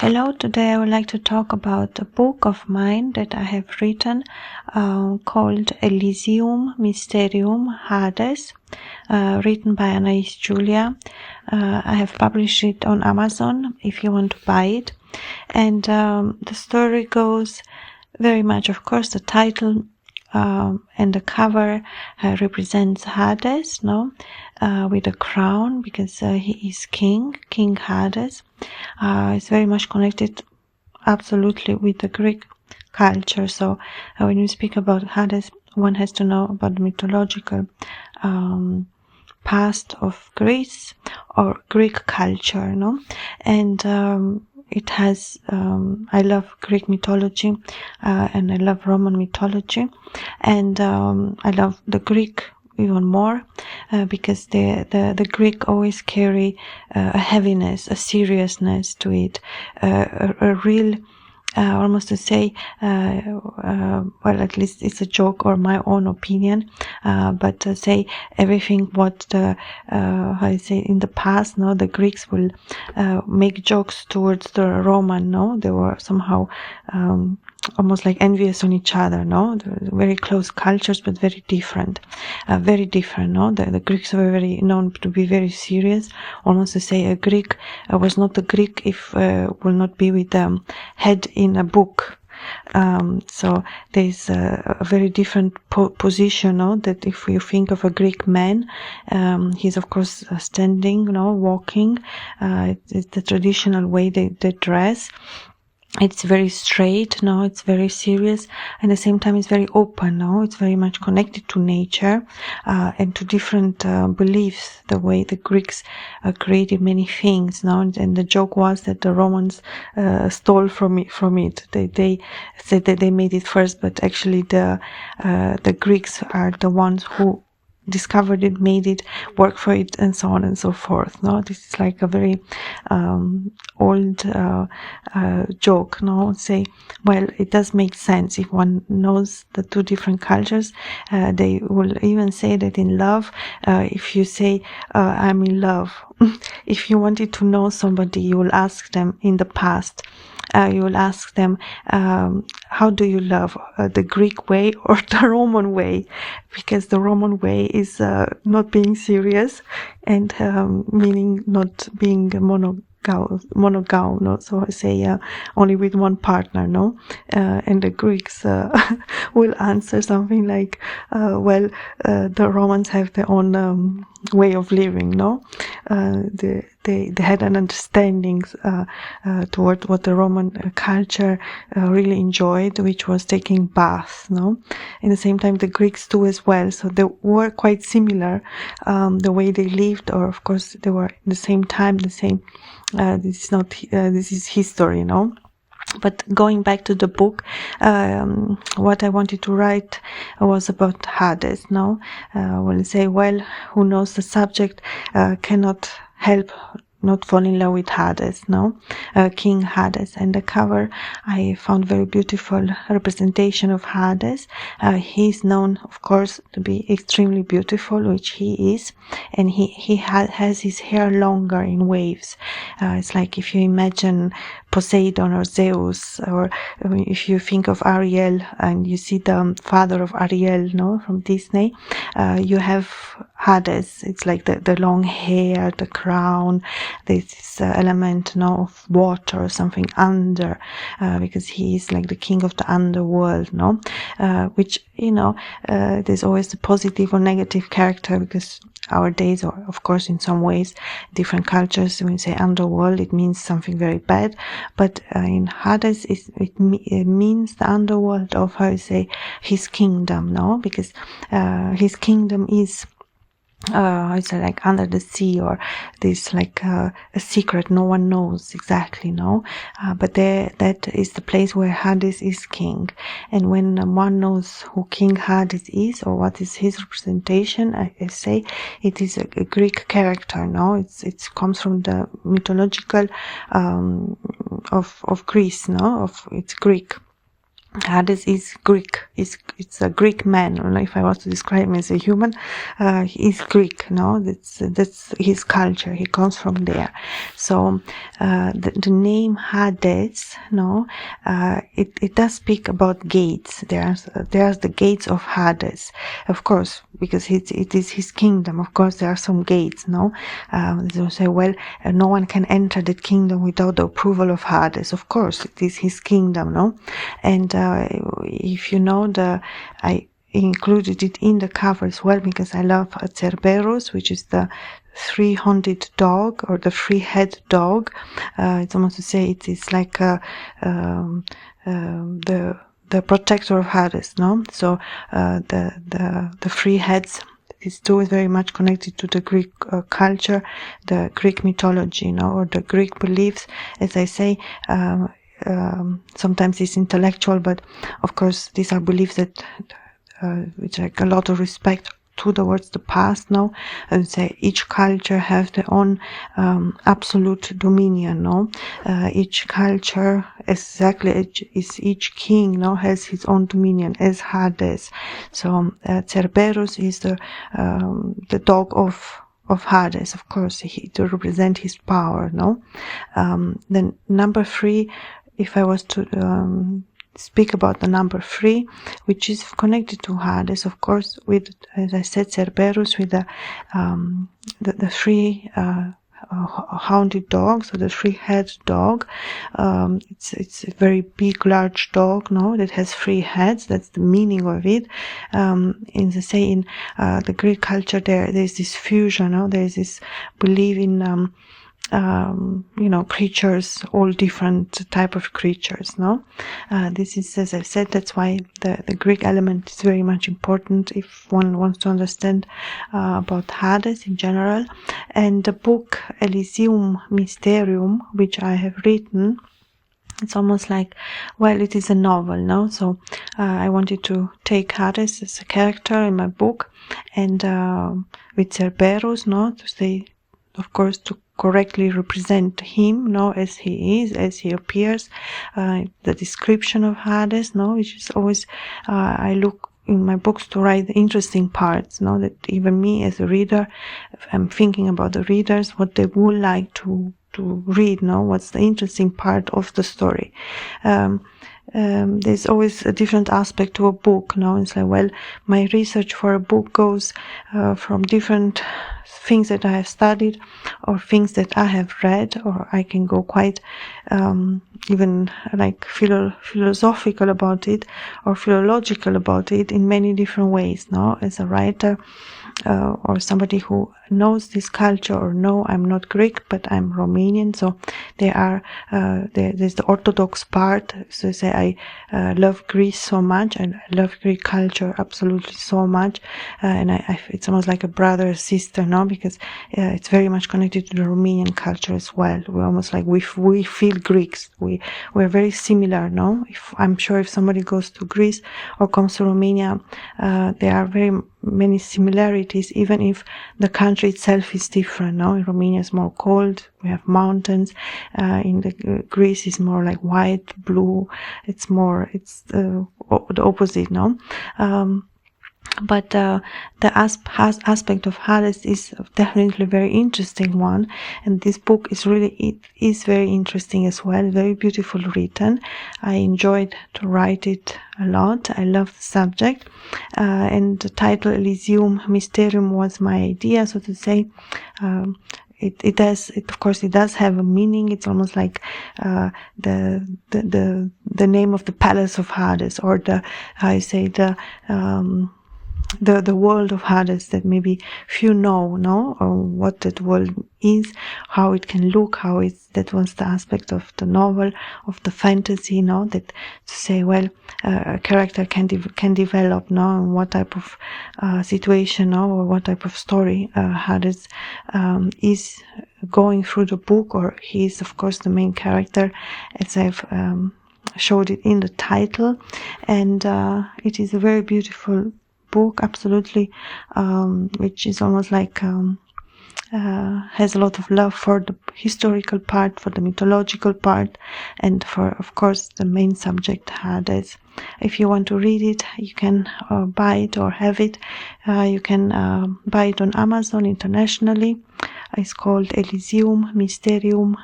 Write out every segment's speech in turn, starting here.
Hello, today I would like to talk about a book of mine that I have written called Elysium, Mysterium, Hades, written by Anaïs Giulia. I have published it on Amazon if you want to buy it. And the story goes very much, of course, the title and the cover represents Hades, with a crown, because he is King Hades. It's very much connected absolutely with the Greek culture. So when you speak about Hades, one has to know about the mythological past of Greece or Greek culture, and it has I love Greek mythology and I love Roman mythology, and I love the Greek even more because the Greek always carry a heaviness, a seriousness to it, a real almost to say well, at least it's a joke or my own opinion, but to say everything what the how I say in the past, the Greeks will make jokes towards the Roman, they were somehow almost like envious on each other, They're very close cultures, but very different, The Greeks were very known to be very serious, almost to say a Greek was not a Greek if will not be with head in a book. So there's a very different position, that if you think of a Greek man, he's of course standing, walking, it's the traditional way they dress. It's very straight, it's very serious, and at the same time it's very open, it's very much connected to nature and to different beliefs, the way the Greeks created many things, and the joke was that the Romans stole from it. They said that they made it first, but actually the Greeks are the ones who discovered it, made it, work for it, and so on and so forth. This is like a very old joke. Say, well, it does make sense if one knows the two different cultures. They will even say that in love, if you say I'm in love, if you wanted to know somebody, you will ask them in the past. You will ask them, how do you love, the Greek way or the Roman way? Because the Roman way is not being serious and meaning not being monogam, so I say only with one partner, and the Greeks will answer something like, well, the Romans have their own way of living, they had an understanding toward what the Roman culture really enjoyed, which was taking baths, At the same time, the Greeks too as well, so they were quite similar, the way they lived, or of course they were at the same time, the same. This is history, But going back to the book, what I wanted to write was about Hades, When I say, well, who knows the subject cannot help not fall in love with Hades, King Hades. And the cover I found very beautiful representation of Hades. He is known, of course, to be extremely beautiful, which he is, and he has his hair longer in waves. It's like if you imagine Poseidon or Zeus, or if you think of Ariel and you see the father of Ariel, from Disney, you have Hades. It's like the long hair, the crown, this element, of water or something under, because he is like the king of the underworld, which, there's always the positive or negative character, because our days, or of course in some ways different cultures, when you say underworld, it means something very bad, but in Hades it means the underworld of, how you say, his kingdom, because his kingdom is it's like under the sea, or this like a secret no one knows exactly, but that is the place where Hades is king. And when one knows who King Hades is, or what is his representation, I say it is a Greek character, it comes from the mythological of Greece, it's Greek. Hades is Greek. It's a Greek man. If I was to describe him as a human, he's Greek. No, that's his culture. He comes from there. So the name Hades, no, it does speak about gates. There's the gates of Hades, of course, because it is his kingdom. Of course, there are some gates. No, they will say, well, no one can enter that kingdom without the approval of Hades. Of course, it is his kingdom. No, and if you know, I included it in the cover as well because I love Cerberus, which is the three-horned dog or the three-head dog. It's almost to say it is like the protector of Hades, no? So the three heads. This too is very much connected to the Greek culture, the Greek mythology, no, or the Greek beliefs. As I say, sometimes it's intellectual, but of course these are beliefs that which like a lot of respect towards the past now, and say each culture has their own absolute dominion. No, each culture exactly is each king. No, has his own dominion as Hades. So Cerberus is the dog of Hades, of course, to represent his power. No, then number 3. If I was to speak about the number 3, which is connected to Hades, of course, with, as I said, Cerberus, with the 3 hounded dogs, or the 3-head dog. It's a very big, large dog, no, that has 3 heads. That's the meaning of it. In the Greek culture, there's this fusion, no, there's this belief in creatures, all different type of creatures, no? This is, as I've said, that's why the Greek element is very much important if one wants to understand about Hades in general. And the book Elysium, Mysterium, which I have written, it's almost like, well, it is a novel, no? So I wanted to take Hades as a character in my book, and with Cerberus, no, to say, of course, to correctly represent him, no, as he is, as he appears, the description of Hades, no, which is always, I look in my books to write the interesting parts, no, that even me as a reader, I'm thinking about the readers, what they would like to read, no, what's the interesting part of the story. There's always a different aspect to a book, no? It's like, well, my research for a book goes from different things that I have studied or things that I have read, or I can go quite even like philosophical about it or philological about it in many different ways, no? As a writer or somebody who knows this culture, or no, I'm not Greek, but I'm Romanian, so there's the Orthodox part. So say I love Greece so much, and I love Greek culture absolutely so much, and it's almost like a brother or sister, no, because it's very much connected to the Romanian culture as well. We're almost like we feel Greeks. We're very similar, no. I'm sure if somebody goes to Greece or comes to Romania, there are very many similarities, even if the country itself is different. No, in Romania is more cold. We have mountains. In the Greece is more like white, blue. It's the opposite. No. But the aspect of Hades is definitely a very interesting one, and this book is very interesting as well, very beautiful written. I enjoyed to write it a lot. I love the subject, and the title Elysium Mysterium was my idea, so to say. It does have a meaning. It's almost like the name of the palace of Hades, or the world of Hades that maybe few know, no, or what that world is, how it can look, that was the aspect of the novel, of the fantasy, no, that to say, well, a character can develop, no, and what type of situation, no, or what type of story Hades is going through the book, or he is, of course, the main character, as I've showed it in the title, and it is a very beautiful book, absolutely, which is almost like has a lot of love for the historical part, for the mythological part, and for, of course, the main subject, Hades. If you want to read it, you can buy it or have it. You can buy it on Amazon internationally. It's called Elysium, Mysterium,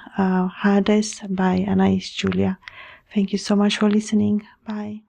Hades by Anaïs Giulia. Thank you so much for listening. Bye.